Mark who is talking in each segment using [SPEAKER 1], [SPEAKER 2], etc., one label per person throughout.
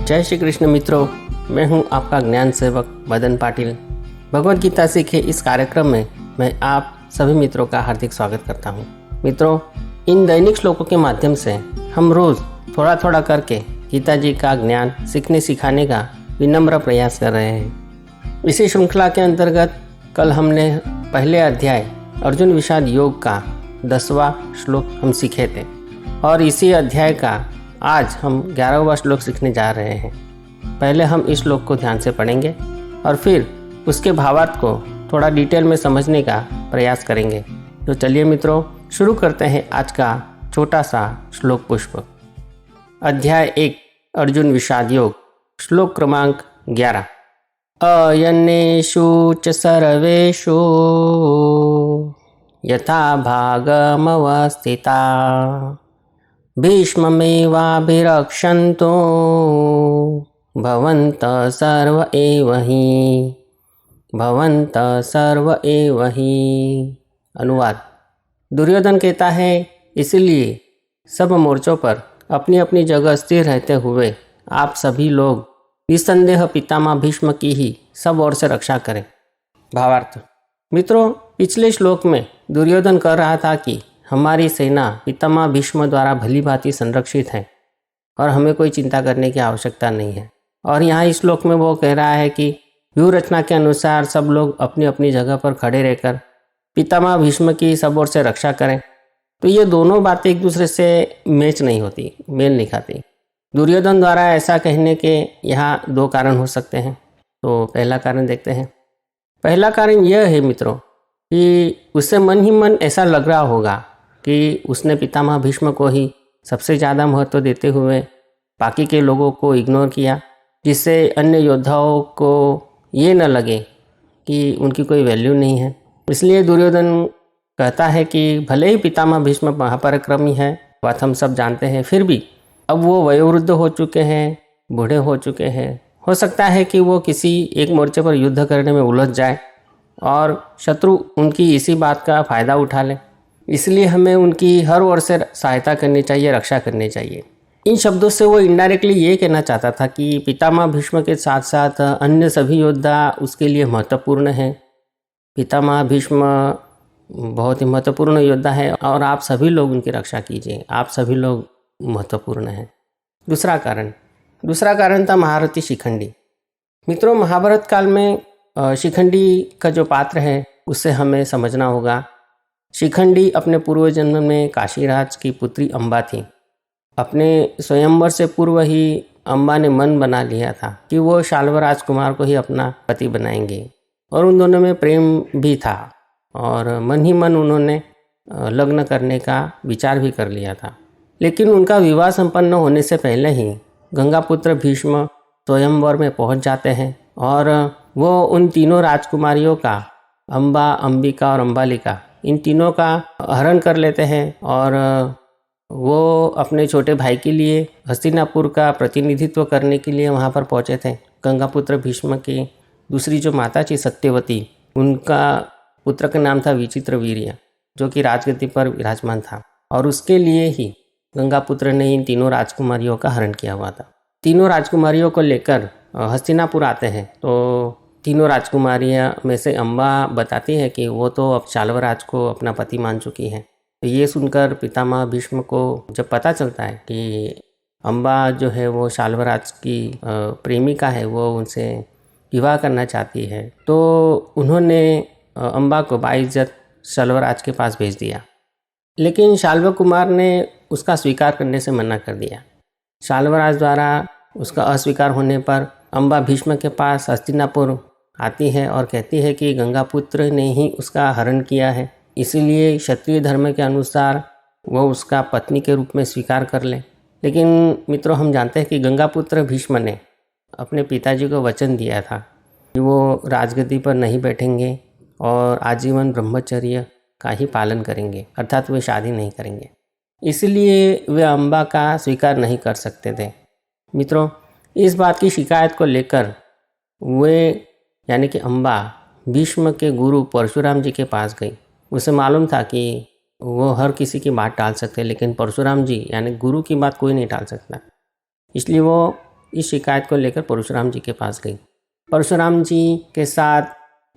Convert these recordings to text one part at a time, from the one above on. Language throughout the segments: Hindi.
[SPEAKER 1] जय श्री कृष्ण मित्रों, मैं हूं आपका ज्ञान सेवक मदन पाटिल। भगवद गीता सीखे इस कार्यक्रम में मैं आप सभी मित्रों का हार्दिक स्वागत करता हूं। मित्रों, इन दैनिक श्लोकों के माध्यम से हम रोज थोड़ा थोड़ा करके गीता जी का ज्ञान सीखने सिखाने का विनम्र प्रयास कर रहे हैं। इसी श्रृंखला के अंतर्गत कल हमने पहले अध्याय अर्जुन विषाद योग का 10वां श्लोक हम सीखे थे और इसी अध्याय का आज हम 11वां श्लोक सीखने जा रहे हैं। पहले हम इस श्लोक को ध्यान से पढ़ेंगे और फिर उसके भावार्थ को थोड़ा डिटेल में समझने का प्रयास करेंगे। तो चलिए मित्रों, शुरू करते हैं आज का छोटा सा श्लोक पुष्प। अध्याय 1 अर्जुन विषाद योग, श्लोक क्रमांक 11। अयनेषु च सर्वेषु यथा भागमवस्थिता भीष्ममेवाभिरक्षन्तु भवन्तः सर्व एव हि। अनुवाद। दुर्योधन कहता है, इसलिए सब मोर्चों पर अपनी अपनी जगह स्थिर रहते हुए आप सभी लोग निस्संदेह पितामह भीष्म की ही सब ओर से रक्षा करें। भावार्थ। मित्रों, पिछले श्लोक में दुर्योधन कह रहा था कि हमारी सेना पितामह भीष्म द्वारा भली भांति संरक्षित है और हमें कोई चिंता करने की आवश्यकता नहीं है। और यहाँ इस श्लोक में वो कह रहा है कि व्यूह रचना के अनुसार सब लोग अपनी अपनी जगह पर खड़े रहकर पितामह भीष्म की सब ओर से रक्षा करें। तो ये दोनों बातें एक दूसरे से मैच नहीं होती, मेल नहीं खाती। दुर्योधन द्वारा ऐसा कहने के यहाँ 2 कारण हो सकते हैं। तो पहला कारण देखते हैं। पहला कारण यह है मित्रों कि उससे मन ही मन ऐसा लग रहा होगा कि उसने पितामह भीष्म को ही सबसे ज़्यादा महत्व देते हुए बाकी के लोगों को इग्नोर किया, जिससे अन्य योद्धाओं को ये न लगे कि उनकी कोई वैल्यू नहीं है। इसलिए दुर्योधन कहता है कि भले ही पितामह भीष्म महापराक्रमी है, बात हम सब जानते हैं, फिर भी अब वो वयोवृद्ध हो चुके हैं, बूढ़े हो चुके हैं। हो सकता है कि वो किसी एक मोर्चे पर युद्ध करने में उलझ जाए और शत्रु उनकी इसी बात का फ़ायदा उठा ले। इसलिए हमें उनकी हर ओर से सहायता करनी चाहिए, रक्षा करनी चाहिए। इन शब्दों से वो इनडायरेक्टली ये कहना चाहता था कि पितामह भीष्म के साथ साथ अन्य सभी योद्धा उसके लिए महत्वपूर्ण हैं। पितामह भीष्म बहुत ही महत्वपूर्ण योद्धा है और आप सभी लोग उनकी रक्षा कीजिए, आप सभी लोग महत्वपूर्ण हैं। दूसरा कारण था महारथी शिखंडी। मित्रों, महाभारत काल में शिखंडी का जो पात्र है उससे हमें समझना होगा। शिखंडी अपने पूर्व जन्म में काशीराज की पुत्री अम्बा थी। अपने स्वयंवर से पूर्व ही अम्बा ने मन बना लिया था कि वो शाल्व राजकुमार को ही अपना पति बनाएंगे और उन दोनों में प्रेम भी था और मन ही मन उन्होंने लग्न करने का विचार भी कर लिया था। लेकिन उनका विवाह संपन्न होने से पहले ही गंगापुत्र भीष्म स्वयंवर में पहुंच जाते हैं और वो उन तीनों राजकुमारियों का, अम्बा, अंबिका और अम्बालिका, इन तीनों का हरण कर लेते हैं और वो अपने छोटे भाई के लिए हस्तिनापुर का प्रतिनिधित्व करने के लिए वहाँ पर पहुँचे थे। गंगापुत्र भीष्म की दूसरी जो माता थी सत्यवती, उनका पुत्र का नाम था विचित्रवीर्य, जो कि राजगद्दी पर विराजमान था और उसके लिए ही गंगापुत्र ने इन तीनों राजकुमारियों का हरण किया हुआ था। तीनों राजकुमारियों को लेकर हस्तिनापुर आते हैं तो तीनों राजकुमारियाँ में से अम्बा बताती है कि वो तो अब शाल्वराज को अपना पति मान चुकी हैं। तो ये सुनकर पितामह भीष्म को जब पता चलता है कि अम्बा जो है वो शाल्वराज की प्रेमिका है, वो उनसे विवाह करना चाहती है, तो उन्होंने अम्बा को बाइज्जत शाल्वराज के पास भेज दिया। लेकिन शाल्व कुमार ने उसका स्वीकार करने से मना कर दिया। शाल्वराज द्वारा उसका अस्वीकार होने पर अम्बा भीष्म के पास हस्तिनापुर आती है और कहती है कि गंगापुत्र ने ही उसका हरण किया है, इसीलिए क्षत्रिय धर्म के अनुसार वो उसका पत्नी के रूप में स्वीकार कर ले। लेकिन मित्रों, हम जानते हैं कि गंगापुत्र भीष्म ने अपने पिताजी को वचन दिया था कि वो राजगद्दी पर नहीं बैठेंगे और आजीवन ब्रह्मचर्य का ही पालन करेंगे, अर्थात वे शादी नहीं करेंगे। इसलिए वे अम्बा का स्वीकार नहीं कर सकते थे। मित्रों, इस बात की शिकायत को लेकर वे यानी कि अम्बा भीष्म के गुरु परशुराम जी के पास गई। उसे मालूम था कि वो हर किसी की बात टाल सकते, लेकिन परशुराम जी यानी गुरु की बात कोई नहीं टाल सकता। इसलिए वो इस शिकायत को लेकर परशुराम जी के पास गई। परशुराम जी के साथ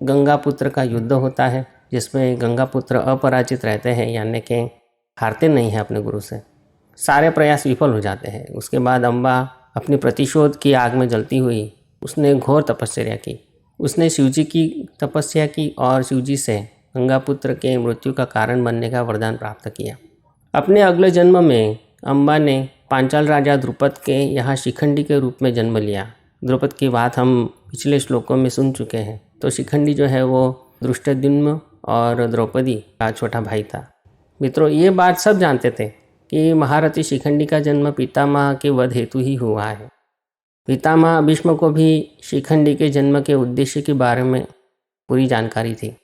[SPEAKER 1] गंगापुत्र का युद्ध होता है, जिसमें गंगापुत्र अपराजित रहते हैं, यानी कि हारते नहीं हैं अपने गुरु से। सारे प्रयास विफल हो जाते हैं। उसके बाद अम्बा अपनी प्रतिशोध की आग में जलती हुई उसने घोर तपस्या की। उसने शिवजी की तपस्या की और शिवजी से गंगापुत्र के मृत्यु का कारण बनने का वरदान प्राप्त किया। अपने अगले जन्म में अम्बा ने पांचाल राजा द्रुपद के यहाँ शिखंडी के रूप में जन्म लिया। द्रुपद की बात हम पिछले श्लोकों में सुन चुके हैं। तो शिखंडी जो है वो दृष्टद्युम्न और द्रौपदी का छोटा भाई था। मित्रों, ये बात सब जानते थे कि महारथी शिखंडी का जन्म पितामह के वध हेतु ही हुआ है। पितामह भीष्म को भी शिखंडी के जन्म के उद्देश्य के बारे में पूरी जानकारी थी।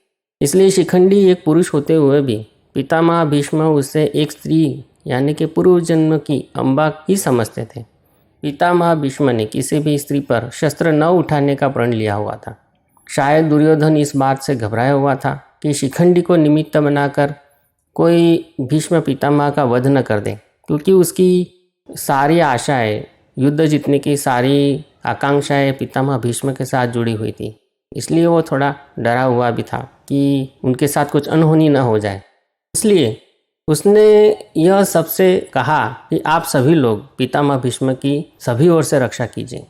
[SPEAKER 1] इसलिए शिखंडी एक पुरुष होते हुए भी पितामह भीष्म उसे एक स्त्री यानी कि पूर्व जन्म की अम्बा ही समझते थे। पितामह भीष्म ने किसी भी स्त्री पर शस्त्र न उठाने का प्रण लिया हुआ था। शायद दुर्योधन इस बात से घबराया हुआ था कि शिखंडी को निमित्त बनाकर कोई भीष्म पितामह का वध न कर दे, क्योंकि उसकी सारी आशाएं, युद्ध जीतने की सारी आकांक्षाएं पितामह भीष्म के साथ जुड़ी हुई थी। इसलिए वो थोड़ा डरा हुआ भी था कि उनके साथ कुछ अनहोनी न हो जाए। इसलिए उसने यह सबसे कहा कि आप सभी लोग पितामह भीष्म की सभी ओर से रक्षा कीजिए।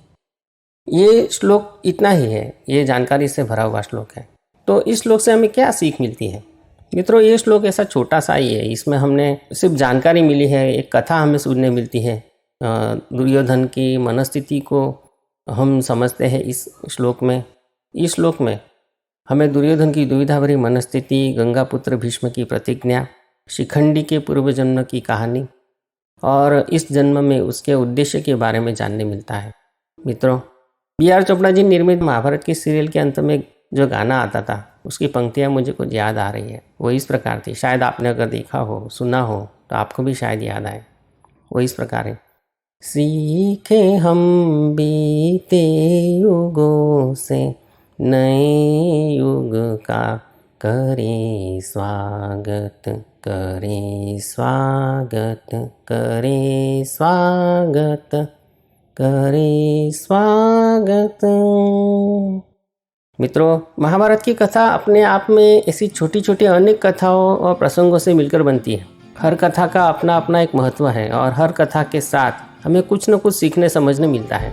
[SPEAKER 1] ये श्लोक इतना ही है, ये जानकारी से भरा हुआ श्लोक है। तो इस श्लोक से हमें क्या सीख मिलती है? मित्रों, ये श्लोक ऐसा छोटा सा ही है, इसमें हमने सिर्फ जानकारी मिली है, एक कथा हमें सुनने मिलती है। दुर्योधन की मनस्थिति को हम समझते हैं इस श्लोक में। इस श्लोक में हमें दुर्योधन की दुविधा भरी मनस्थिति, गंगापुत्र भीष्म की प्रतिज्ञा, शिखंडी के पूर्व जन्म की कहानी और इस जन्म में उसके उद्देश्य के बारे में जानने मिलता है। मित्रों, B.R. चोपड़ा जी निर्मित महाभारत के सीरियल के अंत में जो गाना आता था, उसकी पंक्तियाँ मुझे कुछ याद आ रही है। वो इस प्रकार थी, शायद आपने अगर देखा हो, सुना हो तो आपको भी शायद याद आए। वो इस प्रकार है। सीखे हम बीते युगों से नए युग का करे स्वागत, करे स्वागत, करे स्वागत, करे स्वागत। मित्रों, महाभारत की कथा अपने आप में ऐसी छोटी छोटी अनेक कथाओं और प्रसंगों से मिलकर बनती है। हर कथा का अपना अपना एक महत्व है और हर कथा के साथ हमें कुछ न कुछ सीखने समझने मिलता है।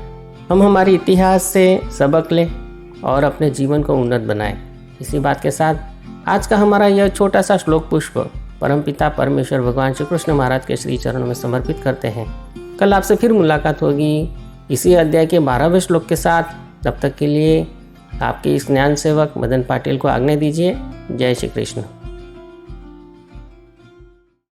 [SPEAKER 1] हम हमारे इतिहास से सबक लें और अपने जीवन को उन्नत बनाएं। इसी बात के साथ आज का हमारा यह छोटा सा श्लोक पुष्प परमपिता परमेश्वर भगवान श्री कृष्ण महाराज के श्री चरणों में समर्पित करते हैं। कल आपसे फिर मुलाकात होगी इसी अध्याय के 12वें श्लोक के साथ। तब तक के लिए आपके इस ज्ञान सेवक मदन पाटिल को आज्ञा दीजिए। जय श्री कृष्ण।